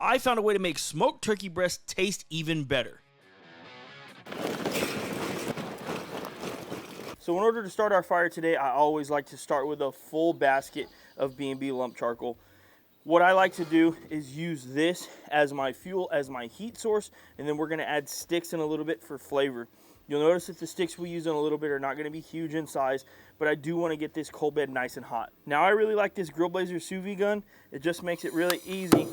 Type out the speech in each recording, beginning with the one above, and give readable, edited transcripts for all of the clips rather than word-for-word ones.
I found a way to make smoked turkey breast taste even better. So in order to start our fire today, I always like to start with a full basket of B&B lump charcoal. What I like to do is use this as my fuel, as my heat source, and then we're gonna add sticks in a little bit for flavor. You'll notice that the sticks we use in a little bit are not gonna be huge in size, but I do wanna get this coal bed nice and hot. Now I really like this Grill Blazer sous vide gun. It just makes it really easy.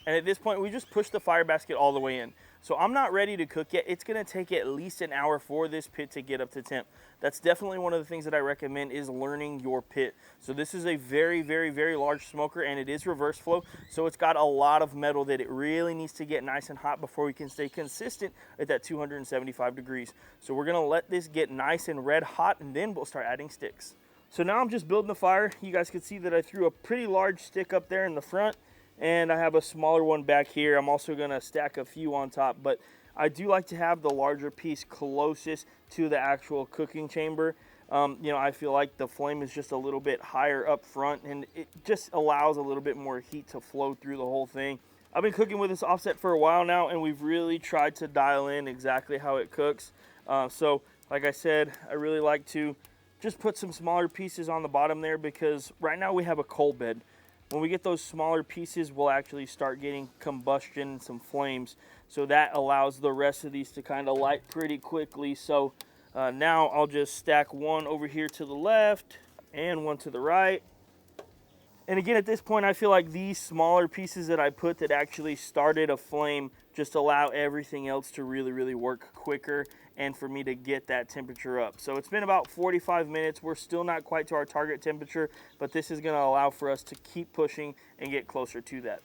And at this point, we just push the fire basket all the way in. So I'm not ready to cook yet. It's gonna take at least an hour for this pit to get up to temp. That's definitely one of the things that I recommend is learning your pit. So this is a very, very, very large smoker, and it is reverse flow. So it's got a lot of metal that it really needs to get nice and hot before we can stay consistent at that 275 degrees. So we're gonna let this get nice and red hot, and then we'll start adding sticks. So now I'm just building the fire. You guys can see that I threw a pretty large stick up there in the front, and I have a smaller one back here. I'm also gonna stack a few on top, but I do like to have the larger piece closest to the actual cooking chamber. You know, I feel like the flame is just a little bit higher up front, and it just allows a little bit more heat to flow through the whole thing. I've been cooking with this offset for a while now, and we've really tried to dial in exactly how it cooks. So like I said, I really like to just put some smaller pieces on the bottom there, because right now we have a coal bed. When we get those smaller pieces, we'll actually start getting combustion and some flames. So that allows the rest of these to kind of light pretty quickly. So now I'll just stack one over here to the left and one to the right. And again, at this point, I feel like these smaller pieces that I put that actually started a flame just allow everything else to really, really work quicker and for me to get that temperature up. So it's been about 45 minutes. We're still not quite to our target temperature, but this is gonna allow for us to keep pushing and get closer to that.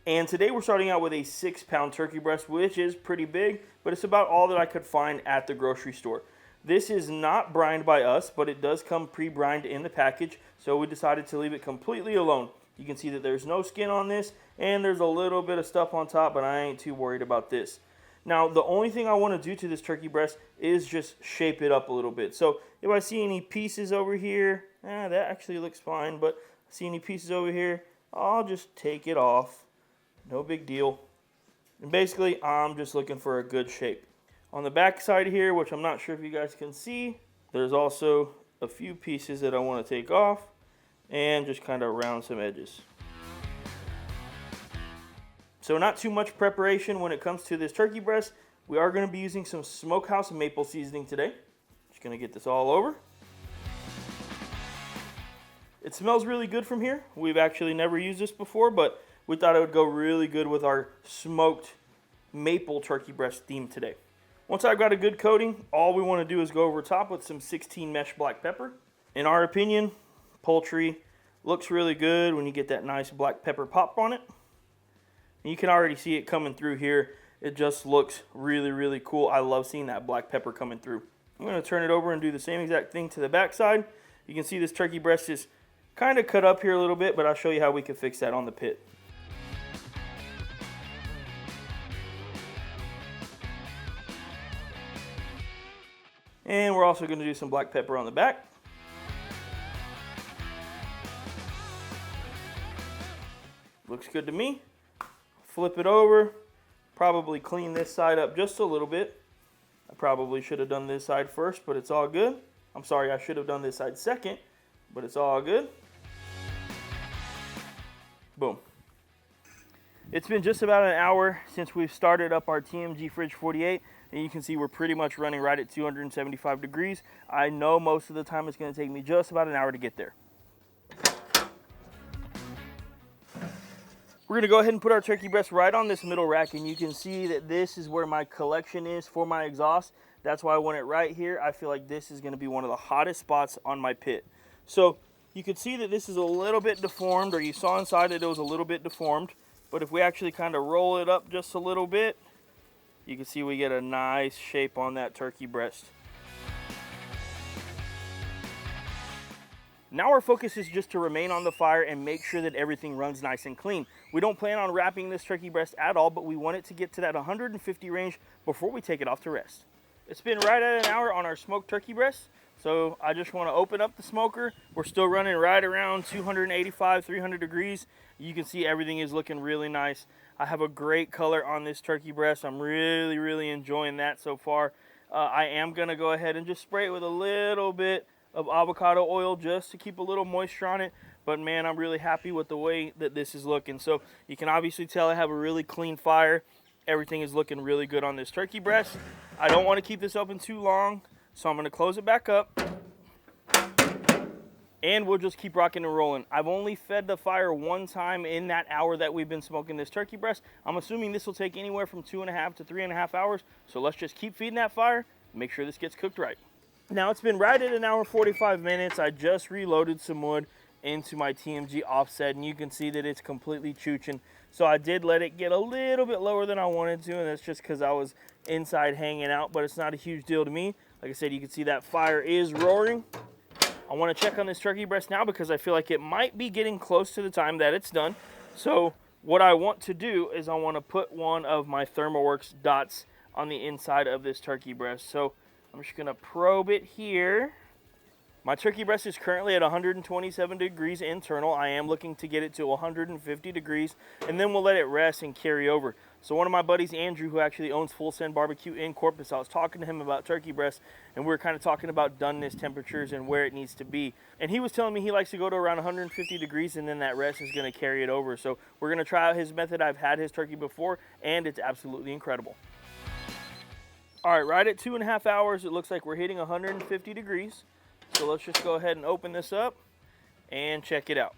And today we're starting out with a 6-pound turkey breast, which is pretty big, but it's about all that I could find at the grocery store. This is not brined by us, but it does come pre-brined in the package, so we decided to leave it completely alone. You can see that there's no skin on this, and there's a little bit of stuff on top, but I ain't too worried about this. Now, the only thing I want to do to this turkey breast is just shape it up a little bit. So if I see any pieces over here, that actually looks fine, but I see any pieces over here, I'll just take it off. No big deal. And basically, I'm just looking for a good shape. On the back side here, which I'm not sure if you guys can see, there's also a few pieces that I want to take off and just kind of round some edges. So not too much preparation when it comes to this turkey breast. We are going to be using some Smokehouse maple seasoning today. Just going to get this all over. It smells really good from here. We've actually never used this before, but we thought it would go really good with our smoked maple turkey breast theme today. Once I've got a good coating, all we want to do is go over top with some 16 mesh black pepper. In our opinion, poultry looks really good when you get that nice black pepper pop on it. And you can already see it coming through here. It just looks really, really cool. I love seeing that black pepper coming through. I'm going to turn it over and do the same exact thing to the back side. You can see this turkey breast is kind of cut up here a little bit, but I'll show you how we can fix that on the pit. And we're also going to do some black pepper on the back. Looks good to me. Flip it over. Probably clean this side up just a little bit. I probably should have done this side first, but it's all good. I'm sorry, I should have done this side second, but it's all good. Boom. It's been just about an hour since we've started up our TMG Fridge 48. And you can see we're pretty much running right at 275 degrees. I know most of the time it's going to take me just about an hour to get there. We're going to go ahead and put our turkey breast right on this middle rack, and you can see that this is where my collection is for my exhaust. That's why I want it right here. I feel like this is going to be one of the hottest spots on my pit. So you can see that this is a little bit deformed, or you saw inside that it was a little bit deformed. But if we actually kind of roll it up just a little bit, you can see we get a nice shape on that turkey breast. Now our focus is just to remain on the fire and make sure that everything runs nice and clean. We don't plan on wrapping this turkey breast at all, but we want it to get to that 150 range before we take it off to rest. It's been right at an hour on our smoked turkey breast, so I just want to open up the smoker. We're still running right around 285, 300 degrees. You can see everything is looking really nice. I have a great color on this turkey breast. I'm really enjoying that so far. I am going to go ahead and just spray it with a little bit of avocado oil just to keep a little moisture on it. But man, I'm really happy with the way that this is looking. So you can obviously tell I have a really clean fire. Everything is looking really good on this turkey breast. I don't want to keep this open too long, so I'm going to close it back up. And we'll just keep rocking and rolling. I've only fed the fire one time in that hour that we've been smoking this turkey breast. I'm assuming this will take anywhere from 2.5 to 3.5 hours. So let's just keep feeding that fire and make sure this gets cooked right. Now it's been right at an hour and 45 minutes. I just reloaded some wood into my TMG offset, and you can see that it's completely chooching. So I did let it get a little bit lower than I wanted to, and that's just because I was inside hanging out, but it's not a huge deal to me. Like I said, you can see that fire is roaring. I want to check on this turkey breast now because I feel like it might be getting close to the time that it's done. So what I want to do is I want to put one of my ThermoWorks dots on the inside of this turkey breast. So I'm just going to probe it here. My turkey breast is currently at 127 degrees internal. I am looking to get it to 150 degrees, and then we'll let it rest and carry over. So one of my buddies, Andrew, who actually owns Full Send Barbecue in Corpus, I was talking to him about turkey breast, and we were kind of talking about doneness temperatures and where it needs to be. And he was telling me he likes to go to around 150 degrees, and then that rest is going to carry it over. So we're going to try out his method. I've had his turkey before, and it's absolutely incredible. All right, right at 2.5 hours, it looks like we're hitting 150 degrees. So let's just go ahead and open this up and check it out.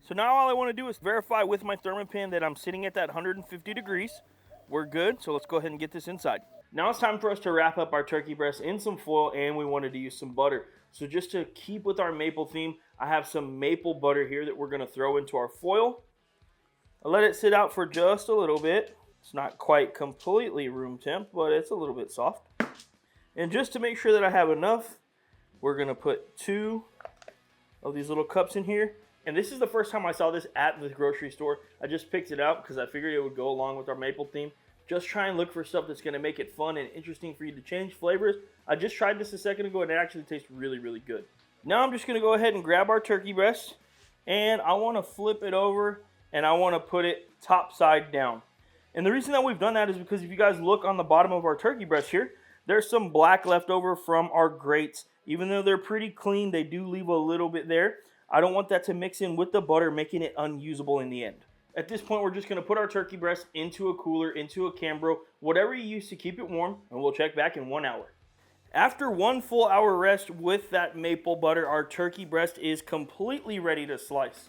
So now all I want to do is verify with my Thermopin that I'm sitting at that 150 degrees. We're good, so let's go ahead and get this inside. Now it's time for us to wrap up our turkey breast in some foil, and we wanted to use some butter. So just to keep with our maple theme, I have some maple butter here that we're going to throw into our foil. I let it sit out for just a little bit. It's not quite completely room temp, but it's a little bit soft. And just to make sure that I have enough, we're going to put 2 of these little cups in here. And this is the first time I saw this at the grocery store. I just picked it out because I figured it would go along with our maple theme. Just try and look for stuff that's going to make it fun and interesting for you to change flavors. I just tried this a second ago, and it actually tastes really good. Now I'm just going to go ahead and grab our turkey breast, and I want to flip it over, and I want to put it top side down. And the reason that we've done that is because if you guys look on the bottom of our turkey breast here, there's some black left over from our grates. Even though they're pretty clean, they do leave a little bit there. I don't want that to mix in with the butter, making it unusable in the end. At this point, we're just going to put our turkey breast into a cooler, into a Cambro, whatever you use to keep it warm, and we'll check back in 1 hour. After 1 full hour rest with that maple butter, our turkey breast is completely ready to slice.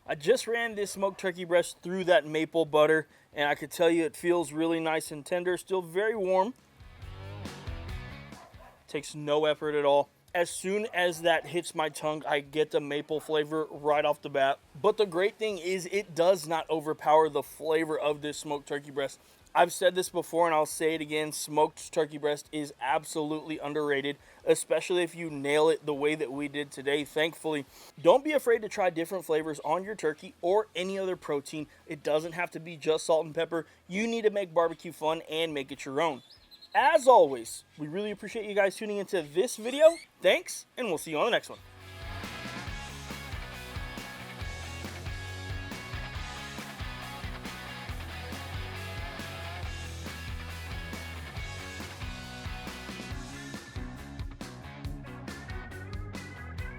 I just ran this smoked turkey breast through that maple butter, and I could tell you it feels really nice and tender, still very warm. Takes no effort at all. As soon as that hits my tongue, I get the maple flavor right off the bat. But the great thing is it does not overpower the flavor of this smoked turkey breast. I've said this before and I'll say it again, smoked turkey breast is absolutely underrated, especially if you nail it the way that we did today, thankfully. Don't be afraid to try different flavors on your turkey or any other protein. It doesn't have to be just salt and pepper. You need to make barbecue fun and make it your own. As always, we really appreciate you guys tuning into this video. Thanks, and we'll see you on the next one.